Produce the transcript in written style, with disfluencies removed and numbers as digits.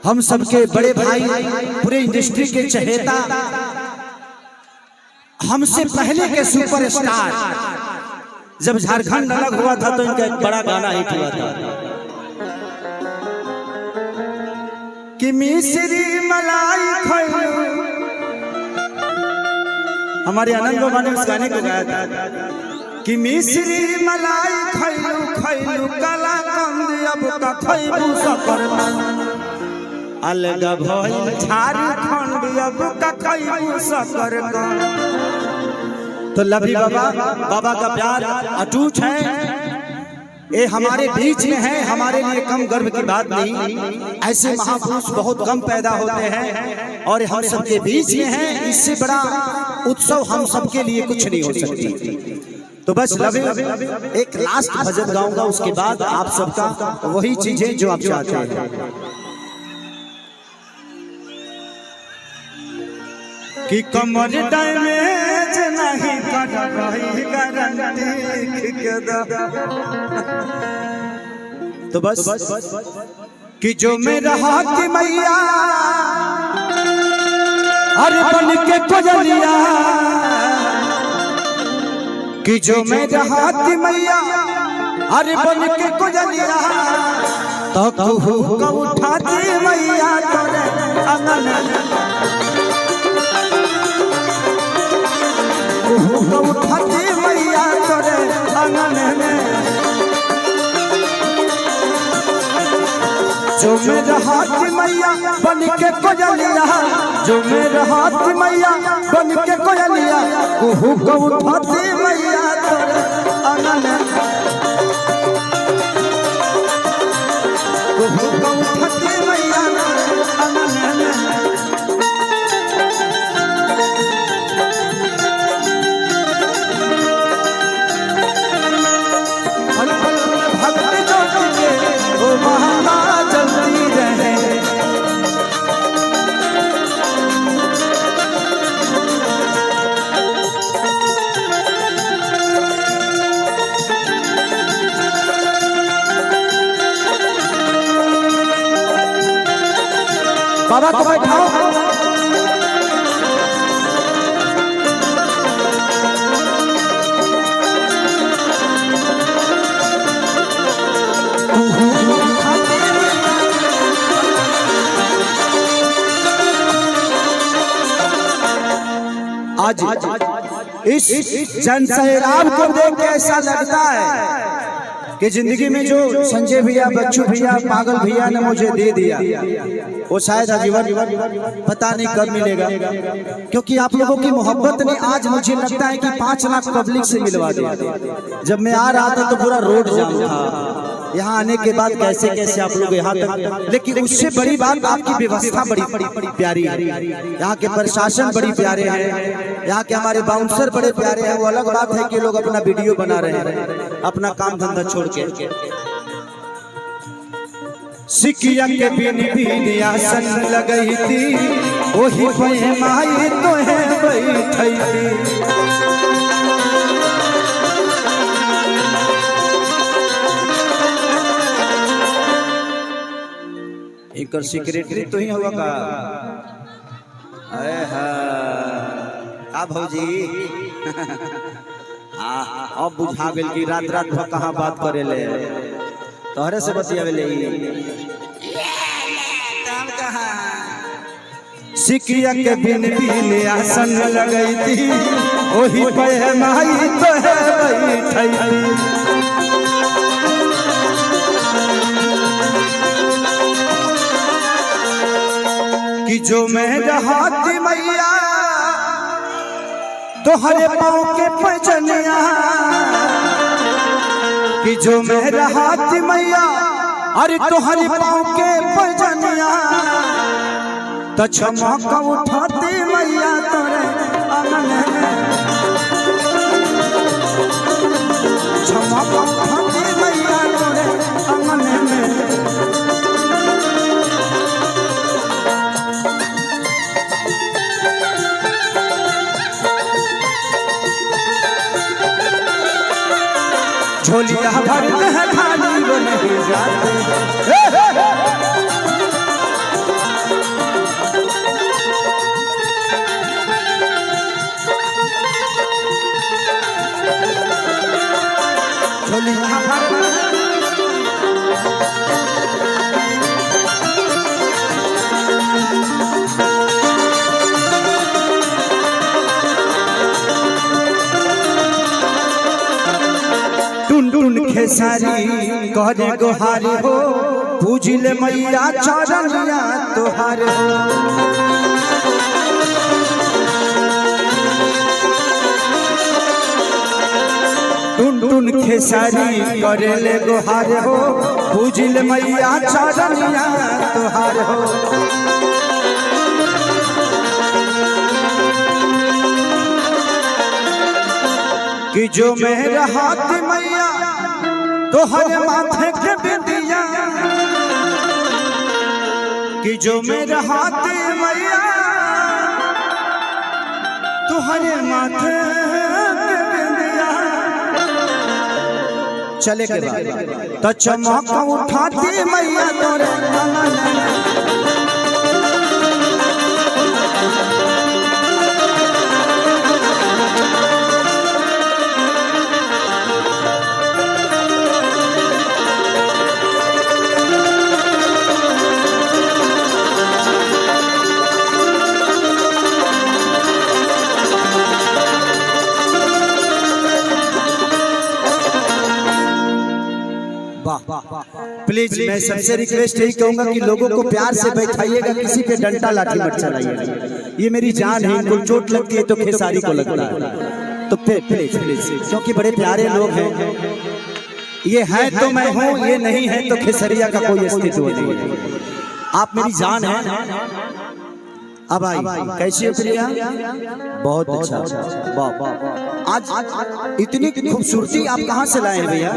हम सबके बड़े भाई, पूरे इंडस्ट्री के चहेता, हमसे पहले के सुपरस्टार। जब झारखंड अलग हुआ था तो इनका एक बड़ा गाना हिट हुआ था कि मिश्री मलाई खैलू। हमारे आनंद बाबा ने उस गाने को गाया था कि मिश्री मलाई खैलू खैलू काला कंद अब का खैलू सकरकंद अलग भइल झारखंड अब का खैलू सकरकंद। तो लभी बाबा का प्यार अटूट है, ये हमारे बीच में है, हमारे लिए कम गर्व की बात नहीं। ऐसे महापुरुष बहुत कम पैदा होते हैं और हम सबके बीच में हैं। इससे बड़ा उत्सव हम सबके लिए कुछ नहीं हो सकती। तो बस लवी एक लास्ट भजन गाऊंगा, उसके बाद आप सबका वही चीजें जो आप चाहते हैं कि कमर डैमेज नहीं कर रही गारंटी के दा। तो बस कि जो मेरा हाथ मैया अरे बन के कोजलिया, कि जो मेरा हाथ मैया अरे बन के कोजलिया, तो कहू को उठाती मैया तोरे अंगन उठाती मैया तोरे आंगन में। जो मेरा हाथ मैया बन के कोजलिया, जो मेरा हाथ मैया बन के कोजलिया, कुहू को उठाती मैया तोरे आंगन में, कुहू को उठाती मैया तोरे आंगन में। बाबा को बैठाओ। आज इस जनसैलाब को देख के ऐसा लगता है कि जिंदगी में जो संजय भैया, बच्चू भैया, पागल भैया ने मुझे दे दिया वो शायद आजीवन पता नहीं कब मिलेगा। क्योंकि आप लोगों की मोहब्बत ने आज मुझे लगता है कि 5 लाख पब्लिक से मिलवा दिया। जब मैं आ रहा था तो पूरा रोड जाम था। यहाँ आने के बाद कैसे कैसे आप लोग यहाँ तक, लेकिन उससे बड़ी बात आपकी व्यवस्था बड़ी प्यारी है। यहाँ के प्रशासन बड़ी प्यारे हैं, यहाँ के हमारे बाउंसर बड़े प्यारे हैं। वो अलग बात है कि लोग अपना वीडियो बना रहे हैं अपना काम धंधा छोड़ के। सिकिया के बिन आसन लगई थी, वही पे माई तो है बैठई थी। एक सेक्रेटरी तो ही हुआ का। अरे हाँ भौजी हाँ, अब बुझा गेल कि रात रात भर कहाँ बात करे ले, तोहरे से बतियावे ले। सिकिया के बिन आसन लगई थी, वही पे माई तो है बैठई थी। कि जो मेरा हाथ मैया तोहरे पाँव के पैजनिया, कि जो मेरा हाथ मैया अरे तोहरे पाँव के पैजनिया, तो चमक उठाती मैया तोरे आंगन में, चमक उठाती मैया तोरे आंगन में। झोलिया भरते हैं खाली वो नहीं जाते, खेसारी कहरे गोहारी हो पूजिले मैया चरनिया तोहार टुन टुन खेसारी करेले गोहार हो पूजिले मैया चरनिया तोहार हो कि जो मेरा हाथ मैया तोहरे माथे के बिंदिया कि जो मेरा हाथ मैया तोहरे माथे के बिंदिया चले के बाद तो चमक उठाती मैया तोरे प्लीज मैं सबसे रिक्वेस्ट यही कहूंगा कि लोगों को प्यार से बैठाइएगा, किसी पे डंडा लाठी मत चलाइएगा। ये मेरी जान है, इनको चोट लगती है तो खेसारी को लगता है, तो प्लीज प्लीज क्योंकि बड़े प्यारे लोग हैं। ये है तो मैं हूँ, ये नहीं है तो खेसरिया का कोई अस्तित्व नहीं है। आप मेरी जान है। अब आई कैसी है प्रिया? बहुत अच्छा। वाह, आज इतनी खूबसूरती आप कहाँ से लाए हैं भैया?